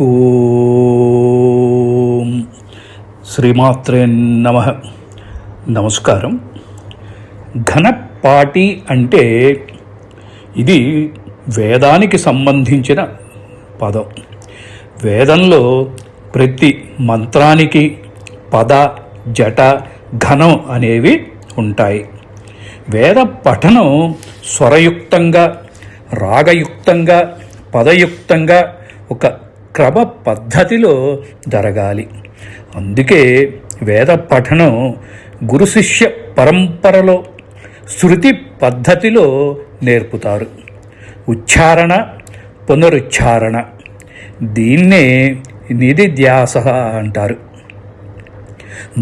ఓం శ్రీమాత్రే నమః. నమస్కారం. ఘనపాటి అంటే ఇది వేదానికి సంబంధించిన పదం. వేదంలో ప్రతి మంత్రానికి పద, జట, ఘనం అనేవి ఉంటాయి. వేద పఠనం స్వరయుక్తంగా, రాగయుక్తంగా, పదయుక్తంగా ఒక క్రమ పద్ధతిలో జరగాలి. అందుకే వేద పఠనం గురు శిష్య పరంపరలో శృతి పద్ధతిలో నేర్పుతారు. ఉచ్చారణ, పునరుచ్చారణ, దీన్నే నిధిధ్యాస అంటారు.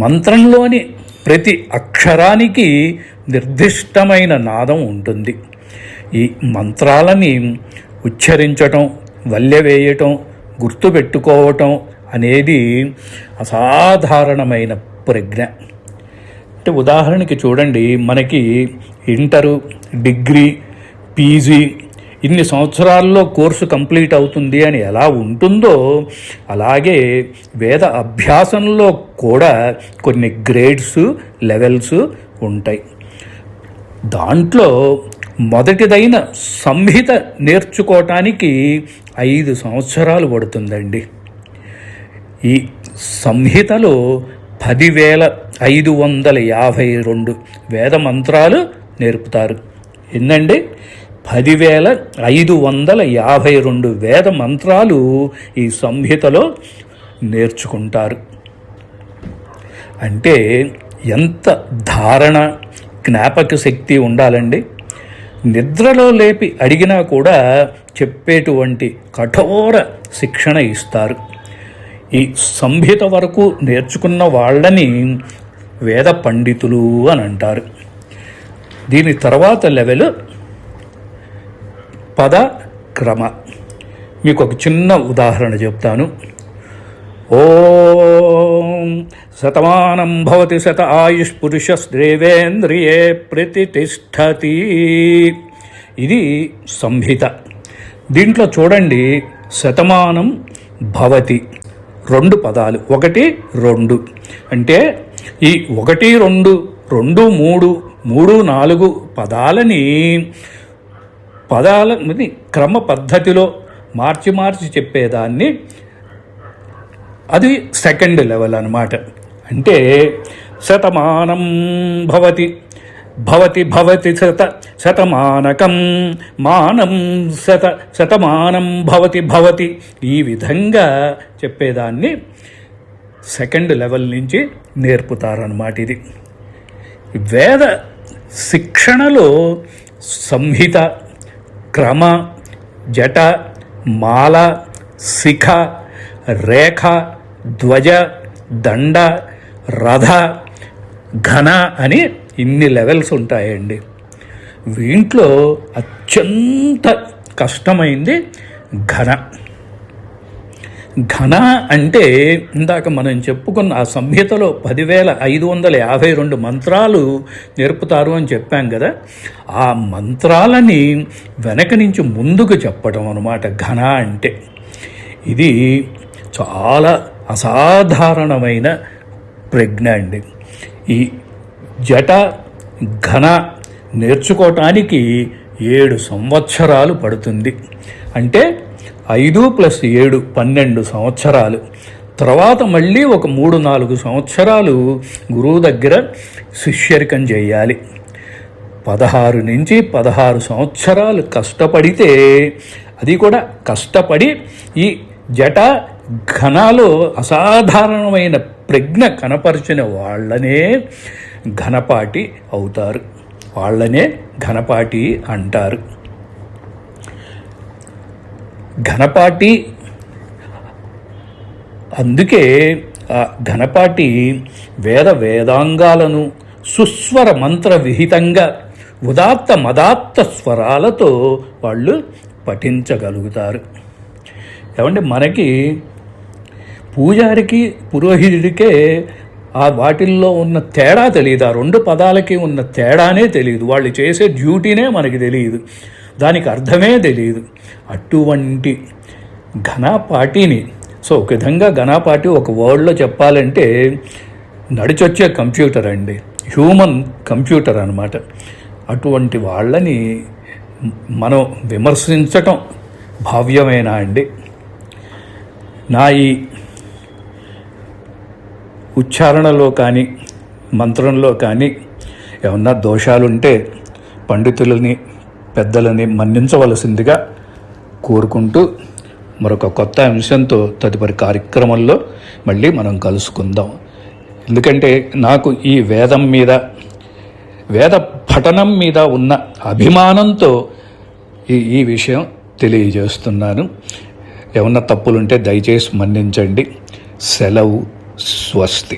మంత్రంలోని ప్రతి అక్షరానికి నిర్దిష్టమైన నాదం ఉంటుంది. ఈ మంత్రాలని ఉచ్చరించటం, వల్లెవేయటం, గుర్తుపెట్టుకోవటం అనేది అసాధారణమైన ప్రజ్ఞ. అంటే ఉదాహరణకి చూడండి, మనకి ఇంటరు, డిగ్రీ, పీజీ ఇన్ని సంవత్సరాల్లో కోర్సు కంప్లీట్ అవుతుంది అని ఎలా ఉంటుందో అలాగే వేద అభ్యాసంలో కూడా కొన్ని గ్రేడ్స్, లెవెల్స్ ఉంటాయి. దాంట్లో మొదటిదైన సంహిత నేర్చుకోవటానికి 5 సంవత్సరాలు పడుతుందండి. ఈ సంహితలో 10,552 వేద మంత్రాలు నేర్పుతారు. ఏందండి, 10,552 వేద మంత్రాలు ఈ సంహితలో నేర్చుకుంటారు. అంటే ఎంత ధారణ, జ్ఞాపక శక్తి ఉండాలండి. నిద్రలో లేపి అడిగినా కూడా చెప్పేటువంటి కఠోర శిక్షణ ఇస్తారు. ఈ సంహిత వరకు నేర్చుకున్న వాళ్ళని వేద పండితులు అని అంటారు. దీని తర్వాత లెవెల్ పద క్రమ. మీకు ఒక చిన్న ఉదాహరణ చెప్తాను. ఓం శతమానం భవతి శత ఆయుష్ పురుషస్దేవేంద్రియే ప్రతిష్టతి. ఇది సంహిత. దీంట్లో చూడండి, శతమానం భవతి 2 పదాలు, 1, 2. అంటే ఈ 1, 2, 2, 3, 3, 4 పదాలని క్రమ పద్ధతిలో మార్చి చెప్పేదాన్ని అది సెకండ్ లెవెల్ అన్నమాట. అంటే శతమానం భవతి, భవతి శతమానకం, మానం శతమానం భవతి ఈ విధంగా చెప్పేదాన్ని సెకండ్ లెవెల్ నుంచి నేర్పుతారన్నమాట. ఇది వేద శిక్షణలో సంహిత, క్రమ, జట, మాల, శిఖ, రేఖ, ధ్వజ, దండ, రథ, ఘన అని ఇన్ని లెవెల్స్ ఉంటాయండి. వీంట్లో అత్యంత కష్టమైంది ఘన. ఘన అంటే ఇందాక మనం చెప్పుకున్న ఆ సంహితలో 10,552 మంత్రాలు నేర్పుతారు అని చెప్పాం కదా. ఆ మంత్రాలని వెనక నుంచి ముందుకు చెప్పడం అన్నమాట ఘన అంటే. ఇది చాలా అసాధారణమైన ప్రజ్ఞ అండి. ఈ జట, ఘన నేర్చుకోవటానికి 7 సంవత్సరాలు పడుతుంది. అంటే 5 + 7 12 సంవత్సరాలు. తర్వాత మళ్ళీ ఒక 3-4 సంవత్సరాలు గురువు దగ్గర శిష్యరికం చేయాలి. 16 నుంచి 16 సంవత్సరాలు కష్టపడితే, అది కూడా కష్టపడి ఈ జట ఘనాలో అసాధారణమైన ప్రజ్ఞ కనపరిచిన వాళ్ళనే ఘనపాటి అవుతారు. వాళ్ళనే ఘనపాటి అంటారు. ఘనపాటి అందుకే ఆ ఘనపాటి వేదాంగాలను సుస్వర మంత్ర విహితంగా ఉదాత్త మదాత్త స్వరాలతో వాళ్ళు పఠించగలుగుతారు. ఏమంటే మనకి పూజారికి, పురోహితుడికే ఆ వాటిల్లో ఉన్న తేడా తెలియదు. ఆ 2 పదాలకి ఉన్న తేడానే తెలియదు. వాళ్ళు చేసే డ్యూటీనే మనకి తెలియదు, దానికి అర్థమే తెలియదు. అటువంటి ఘనపాటిని సో ఒక విధంగా ఘనాపాటి ఒక వర్డ్లో చెప్పాలంటే నడిచొచ్చే కంప్యూటర్ అండి, హ్యూమన్ కంప్యూటర్ అన్నమాట. అటువంటి వాళ్ళని మనం విమర్శించటం భావ్యమేనా అండి? నా ఈ ఉచ్చారణలో కానీ మంత్రంలో కానీ ఏమన్నా దోషాలుంటే పండితులని పెద్దలని మన్నించవలసిందిగా కోరుకుంటూ మరొక కొత్త అంశంతో తదుపరి కార్యక్రమంలో మళ్ళీ మనం కలుసుకుందాం. ఎందుకంటే నాకు ఈ వేదం మీద, వేద పఠనం మీద ఉన్న అభిమానంతో ఈ విషయం తెలియజేస్తున్నాను. ఏమన్నా తప్పులుంటే దయచేసి మన్నించండి. సెలవు. స్వస్తి.